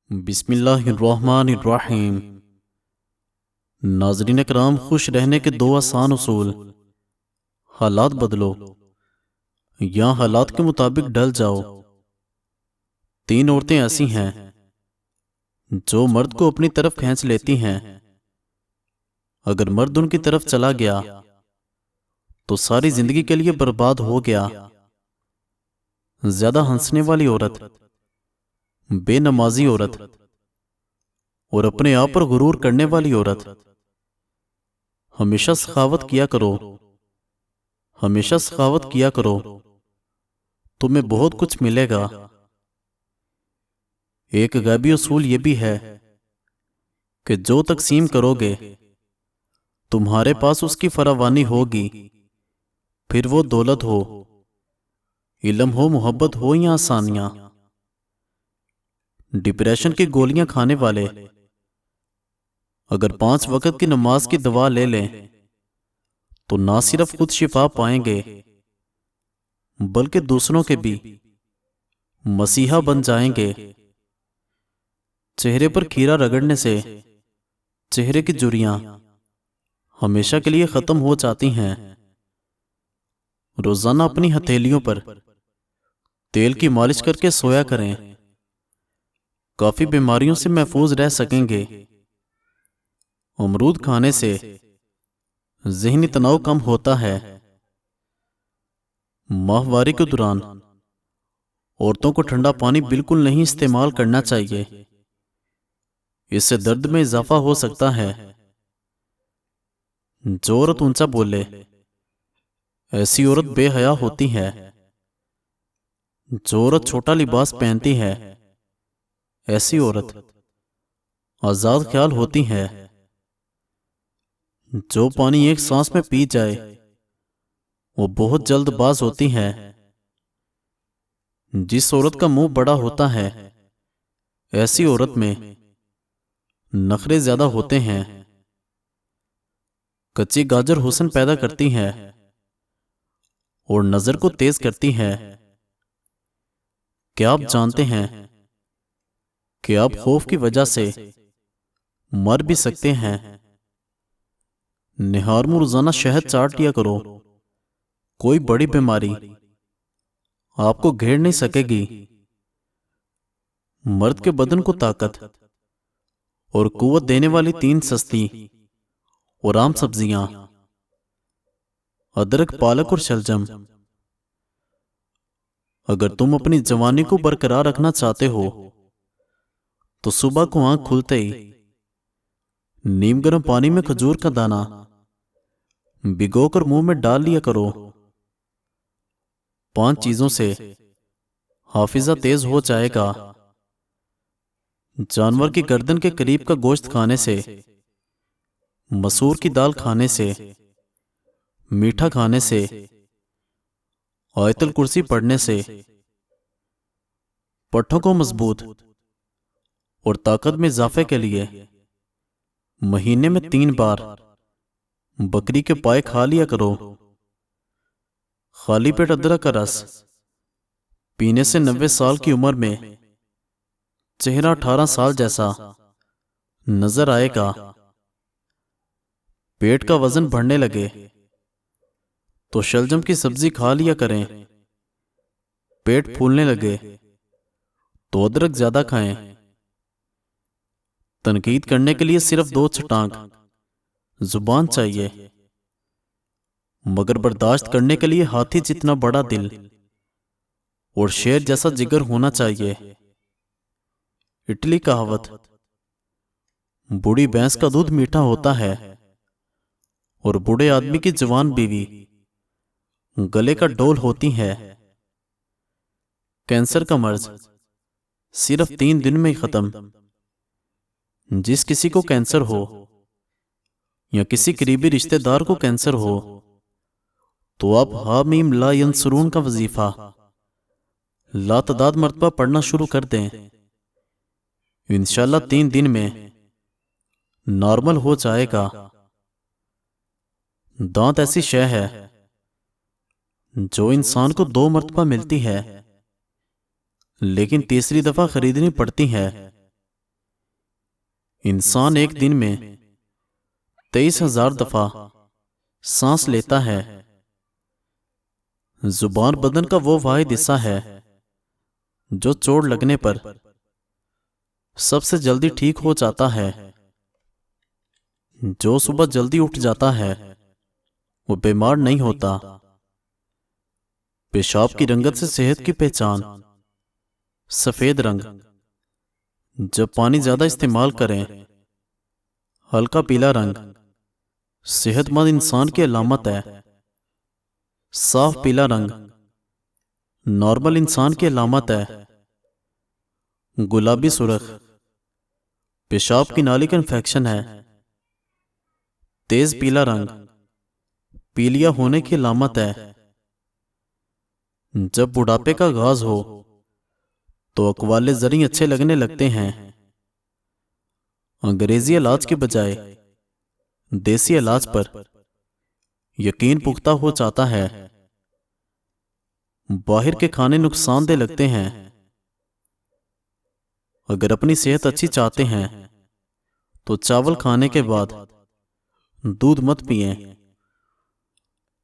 بسم اللہ الرحمن الرحیم۔ ناظرین کرام، خوش رہنے کے دو آسان اصول۔ حالات بدلو یا حالات کے مطابق ڈھل جاؤ۔ تین عورتیں ایسی ہیں جو مرد کو اپنی طرف کھینچ لیتی ہیں۔ اگر مرد ان کی طرف چلا گیا تو ساری زندگی کے لیے برباد ہو گیا۔ زیادہ ہنسنے والی عورت، بے نمازی عورت اور اپنے آپ پر غرور کرنے والی عورت۔ ہمیشہ سخاوت کیا کرو، ہمیشہ سخاوت کیا کرو، تمہیں بہت کچھ ملے گا۔ ایک غیبی اصول یہ بھی ہے کہ جو تقسیم کرو گے تمہارے پاس اس کی فراوانی ہوگی، پھر وہ دولت ہو، علم ہو، محبت ہو یا آسانیاں۔ ڈپریشن کی گولیاں کھانے والے اگر 5 وقت کی نماز کی دوا لے لیں تو نہ صرف خود شفا پائیں گے بلکہ دوسروں کے بھی مسیحا بن جائیں گے۔ چہرے پر کھیرا رگڑنے سے چہرے کی جھریاں ہمیشہ کے لیے ختم ہو جاتی ہیں۔ روزانہ اپنی ہتھیلیوں پر تیل کی مالش کر کے سویا کریں، کافی بیماریوں سے محفوظ رہ سکیں گے۔ امرود کھانے سے ذہنی تناؤ کم ہوتا ہے۔ ماہواری کے دوران عورتوں کو ٹھنڈا پانی بالکل نہیں استعمال کرنا چاہیے، اس سے درد میں اضافہ ہو سکتا ہے۔ جو عورت اونچا بولے ایسی عورت بے حیا ہوتی ہے۔ جو عورت چھوٹا لباس پہنتی ہے ایسی عورت آزاد خیال ہوتی ہے۔ جو پانی ایک سانس میں پی جائے وہ بہت جلد باز ہوتی ہے۔ جس عورت کا منہ بڑا ہوتا ہے ایسی عورت میں نخرے زیادہ ہوتے ہیں۔ کچی گاجر حسن پیدا کرتی ہے اور نظر کو تیز کرتی ہے۔ کیا آپ جانتے ہیں کہ آپ خوف کی وجہ سے مر بھی سکتے ہیں؟ نہار میں روزانہ شہد چاٹ لیا کرو، کوئی بڑی بیماری آپ کو گھیر نہیں سکے گی۔ مرد کے بدن کو طاقت اور قوت دینے والی 3 سستی اور عام سبزیاں: ادرک، پالک اور شلجم۔ اگر تم اپنی جوانی کو برقرار رکھنا چاہتے ہو تو صبح کو آنکھ کھلتے ہی نیم گرم پانی میں کھجور کا دانہ بھگو کر منہ میں ڈال لیا کرو۔ 5 چیزوں سے حافظہ تیز ہو جائے گا: جانور کی گردن کے قریب کا گوشت کھانے سے، مسور کی دال کھانے سے، میٹھا کھانے سے، آیت الکرسی پڑھنے سے۔ پٹھوں کو مضبوط اور طاقت میں اضافے کے لیے مہینے میں 3 بار بکری کے پائے کھا لیا کرو۔ خالی پیٹ ادرک کا رس پینے سے 90 سال کی عمر میں چہرہ 18 سال جیسا نظر آئے گا۔ پیٹ کا وزن بڑھنے لگے تو شلجم کی سبزی کھا لیا کریں۔ پیٹ پھولنے لگے تو ادرک زیادہ کھائیں۔ تنقید کرنے کے لیے صرف 2 چھٹانک زبان چاہیے، مگر برداشت کرنے کے لیے ہاتھی جتنا بڑا دل اور شیر جیسا جگر ہونا چاہیے۔ اٹلی کہاوت: بوڑھی بھینس کا دودھ میٹھا ہوتا ہے اور بوڑھے آدمی کی جوان بیوی گلے کا ڈول ہوتی ہے۔ کینسر کا مرض صرف 3 دن میں ہی ختم۔ جس کسی کو کینسر ہو یا کسی قریبی رشتہ دار کو کینسر ہو تو آپ حامیم لا ینصرون کا وظیفہ لاتعداد مرتبہ پڑھنا شروع کر دیں۔ انشاءاللہ 3 دن میں نارمل ہو جائے گا۔ دانت ایسی شے ہے جو انسان کو 2 مرتبہ ملتی ہے لیکن تیسری دفعہ خریدنی پڑتی ہے۔ انسان ایک دن میں 23,000 دفعہ سانس لیتا ہے۔ زبان بدن کا وہ واحد حصہ ہے جو چوٹ لگنے پر سب سے جلدی ٹھیک ہو جاتا ہے۔ جو صبح جلدی اٹھ جاتا ہے وہ بیمار نہیں ہوتا۔ پیشاب کی رنگت سے صحت کی پہچان۔ سفید رنگ جب پانی زیادہ استعمال کریں۔ ہلکا پیلا رنگ صحت مند انسان کی علامت ہے۔ صاف پیلا رنگ نارمل انسان کی علامت ہے۔ گلابی سرخ پیشاب کی نالی کا انفیکشن ہے۔ تیز پیلا رنگ پیلیا ہونے کی علامت ہے۔ جب بڑھاپے کا آغاز ہو تو اقوال زرعی اچھے لگنے لگتے ہیں۔ انگریزی علاج کے بجائے دیسی علاج پر یقین پختہ ہو جاتا ہے۔ باہر کے کھانے نقصان دہ لگتے ہیں۔ اگر اپنی صحت اچھی چاہتے ہیں تو چاول کھانے کے بعد دودھ مت پئیں۔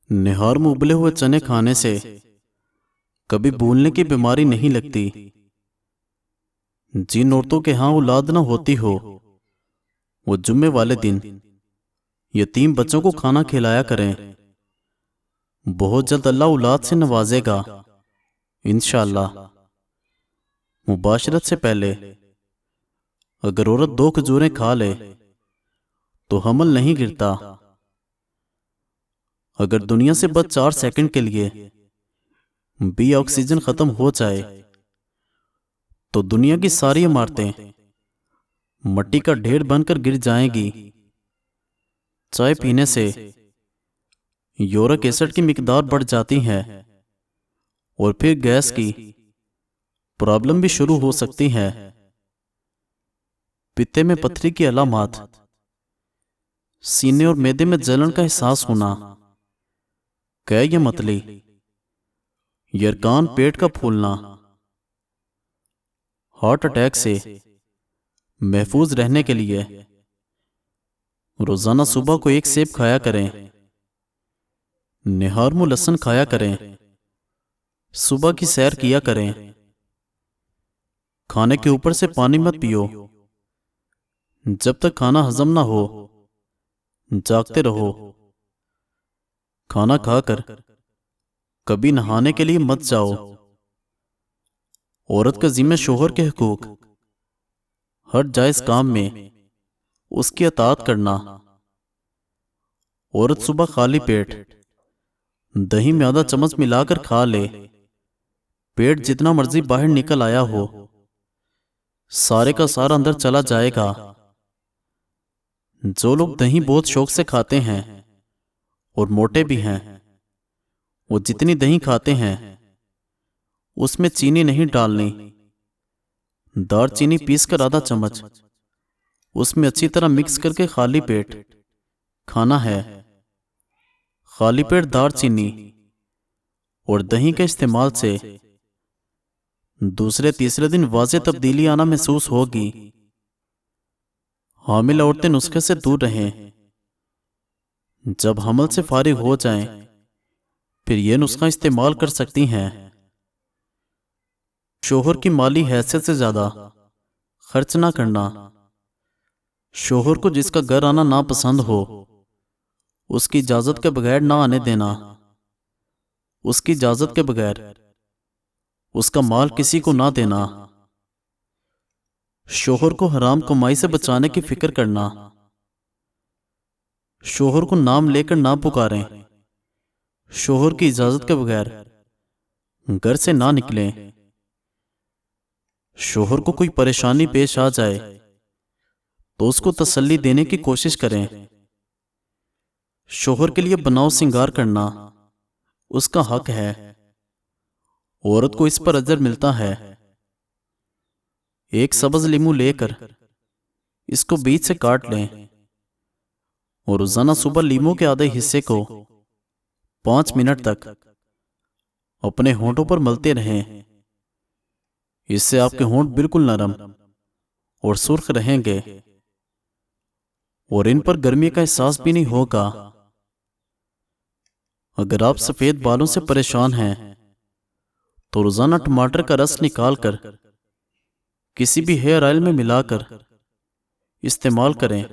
نہار میں ابلے ہوئے چنے کھانے سے کبھی بھولنے کی بیماری نہیں لگتی۔ جن عورتوں کے ہاں اولاد نہ ہوتی ہو وہ جمعے والے دن یتیم بچوں کو کھانا کھلایا کریں۔ بہت جلد اللہ اولاد سے نوازے گا انشاءاللہ۔ مباشرت سے پہلے اگر عورت 2 کھجوریں کھا لے تو حمل نہیں گرتا۔ اگر دنیا سے بس 4 سیکنڈ کے لیے بھی آکسیجن ختم ہو جائے تو دنیا کی ساری عمارتیں مٹی کا ڈھیر بن کر گر جائیں گی۔ چائے پینے سے یورک ایسڈ کی مقدار بڑھ جاتی ہے اور پھر گیس کی پرابلم بھی شروع ہو سکتی ہے۔ پتے میں پتھری کی علامات: سینے اور معدے میں جلن کا احساس ہونا، قے یا متلی، یرکان پیٹ کا پھولنا۔ ہارٹ اٹیک سے محفوظ رہنے کے لیے روزانہ صبح کو 1 سیب کھایا کریں۔ نہار میں لہسن کھایا کریں۔ صبح کی سیر کیا کریں۔ کھانے کے اوپر سے پانی مت پیو۔ جب تک کھانا ہضم نہ ہو جاگتے رہو۔ کھانا کھا کر کبھی نہانے کے لیے مت جاؤ۔ عورت کا ذمہ شوہر کے حقوق: ہر جائز کام میں اس کی اطاعت کرنا۔ عورت صبح خالی پیٹ دہی میں آدھا چمچ ملا کر کھا لے۔ پیٹ جتنا مرضی باہر نکل آیا ہو سارے کا سارا اندر چلا جائے گا۔ جو لوگ دہی بہت شوق سے کھاتے ہیں اور موٹے بھی ہیں وہ جتنی دہی کھاتے ہیں اس میں چینی نہیں ڈالنی۔ دار چینی پیس کر آدھا چمچ اس میں اچھی طرح مکس کر کے خالی پیٹ کھانا ہے۔ خالی پیٹ دار چینی اور دہی کے استعمال سے دوسرے تیسرے دن واضح تبدیلی آنا محسوس ہوگی۔ حامل عورتیں نسخے سے دور رہیں۔ جب حمل سے فارغ ہو جائیں پھر یہ نسخہ استعمال کر سکتی ہیں۔ شوہر کی مالی حیثیت سے زیادہ خرچ نہ کرنا۔ شوہر کو جس کا گھر آنا ناپسند ہو اس کی اجازت کے بغیر نہ آنے دینا۔ اس کی اجازت کے بغیر اس کا مال کسی کو نہ دینا۔ شوہر کو حرام کمائی سے بچانے کی فکر کرنا۔ شوہر کو نام لے کر نہ پکاریں۔ شوہر کی اجازت کے بغیر گھر سے نہ نکلیں۔ شوہر کو کوئی پریشانی پیش آ جائے تو اس کو تسلی دینے کی کوشش کریں۔ شوہر کے لیے بناؤ سنگار کرنا اس کا حق ہے۔ عورت کو اس پر اجر ملتا ہے۔ ایک سبز لیمو لے کر اس کو بیچ سے کاٹ لیں اور روزانہ صبح لیمو کے آدھے حصے کو 5 منٹ تک اپنے ہونٹوں پر ملتے رہیں۔ اس سے آپ کے ہونٹ بالکل نرم اور سرخ رہیں گے۔ اور ان پر گرمی کا احساس بھی نہیں ہوگا۔ اگر آپ سفید بالوں سے پریشان ہیں تو روزانہ ٹماٹر کا رس نکال کر کسی بھی ہیئر آئل میں ملا کر استعمال کریں۔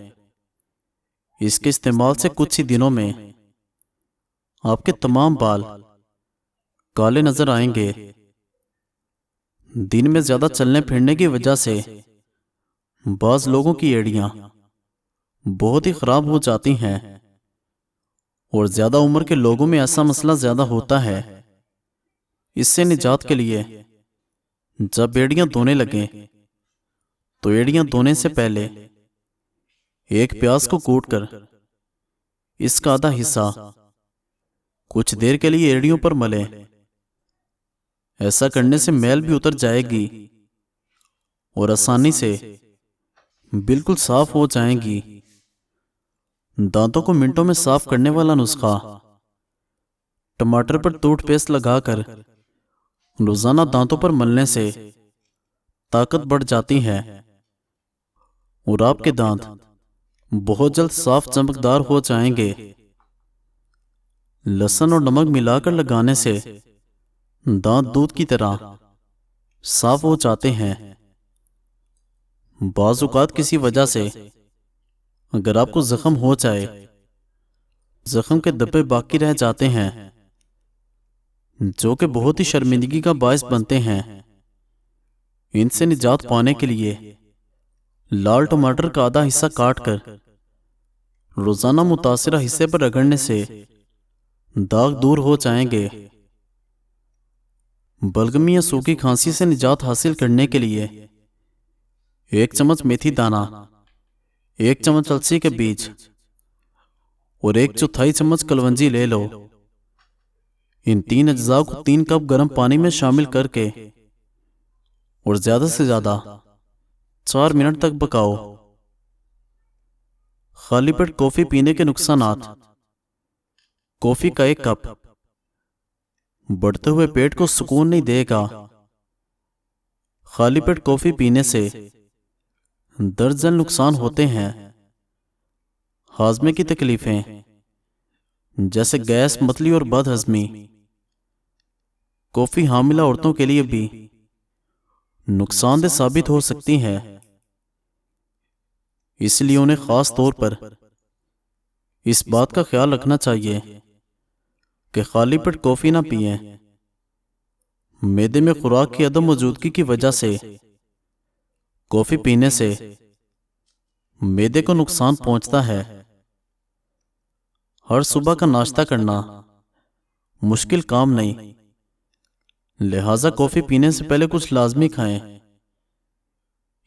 اس کے استعمال سے کچھ ہی دنوں میں آپ کے تمام بال کالے نظر آئیں گے۔ دن میں زیادہ چلنے پھرنے کی وجہ سے بعض لوگوں کی ایڑیاں بہت ہی خراب ہو جاتی ہیں، اور زیادہ عمر کے لوگوں میں ایسا مسئلہ زیادہ ہوتا ہے۔ اس سے نجات کے لیے جب ایڑیاں دھونے لگیں تو ایڑیاں دھونے سے پہلے ایک پیاز کو کوٹ کر اس کا آدھا حصہ کچھ دیر کے لیے ایڑیوں پر ملیں۔ ایسا کرنے سے میل بھی اتر جائے گی اور آسانی سے بالکل صاف ہو جائیں گی۔ دانتوں کو منٹوں میں صاف کرنے والا نسخہ، ٹماٹر پر ٹوتھ پیسٹ لگا کر روزانہ دانتوں پر ملنے سے طاقت بڑھ جاتی ہے اور آپ کے دانت بہت جلد صاف چمکدار ہو جائیں گے۔ لہسن اور نمک ملا کر لگانے سے دانت دودھ کی طرح صاف ہو جاتے ہیں۔ بعض اوقات کسی وجہ سے اگر آپ کو زخم ہو جائے، زخم کے دبے باقی رہ جاتے ہیں جو کہ بہت ہی شرمندگی کا باعث بنتے ہیں، ان سے نجات پانے کے لیے لال ٹماٹر کا آدھا حصہ کاٹ کر روزانہ متاثرہ حصے پر رگڑنے سے داغ دور ہو جائیں گے۔ بلغمی یا سوکھی کھانسی سے نجات حاصل کرنے کے لیے 1 چمچ میتھی دانہ، 1 چمچ السی کے بیج اور 1/4 چمچ کلونجی لے لو۔ ان 3 اجزاء کو 3 کپ گرم پانی میں شامل کر کے اور زیادہ سے زیادہ 4 منٹ تک پکاؤ۔ خالی پیٹ کافی پینے کے نقصانات۔ کافی کا 1 کپ بڑھتے ہوئے پیٹ کو سکون نہیں دے گا۔ خالی پیٹ کافی پینے سے درجن نقصان ہوتے ہیں۔ ہاضمے کی تکلیفیں جیسے گیس، متلی اور بد ہضمی۔ کافی حاملہ عورتوں کے لیے بھی نقصان دہ ثابت ہو سکتی ہے، اس لیے انہیں خاص طور پر اس بات کا خیال رکھنا چاہیے کہ خالی پیٹ کافی نہ پئیں۔ معدے میں خوراک کی عدم موجودگی کی وجہ سے کافی پینے سے معدے کو نقصان پہنچتا ہے۔ ہر صبح کا ناشتہ کرنا مشکل کام نہیں، لہٰذا کافی پینے سے پہلے کچھ لازمی کھائیں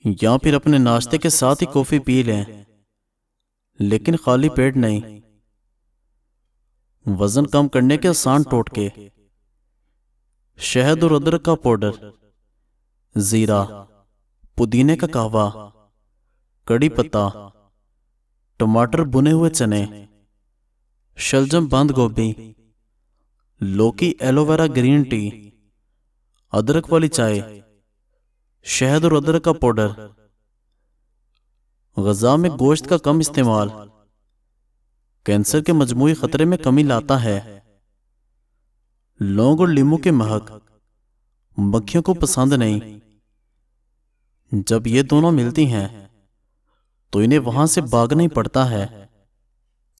یا پھر اپنے ناشتے کے ساتھ ہی کافی پی لیں، لیکن خالی پیٹ نہیں۔ وزن کم کرنے کے آسان ٹوٹکے: شہد اور ادرک کا پاؤڈر، زیرہ، پودینے کا قہوہ، کڑی پتہ، ٹماٹر، بھنے ہوئے چنے، شلجم، بند گوبھی، لوکی، ایلو ویرا گرین ٹی، ادرک والی چائے، شہد اور ادرک کا پاؤڈر۔ غذا میں گوشت کا کم استعمال کینسر کے مجموعی خطرے میں کمی لاتا ہے۔ لونگ اور لیموں کی مہک مکھیوں کو پسند نہیں۔ جب یہ دونوں ملتی ہیں تو انہیں وہاں سے بھاگنا ہی پڑتا ہے۔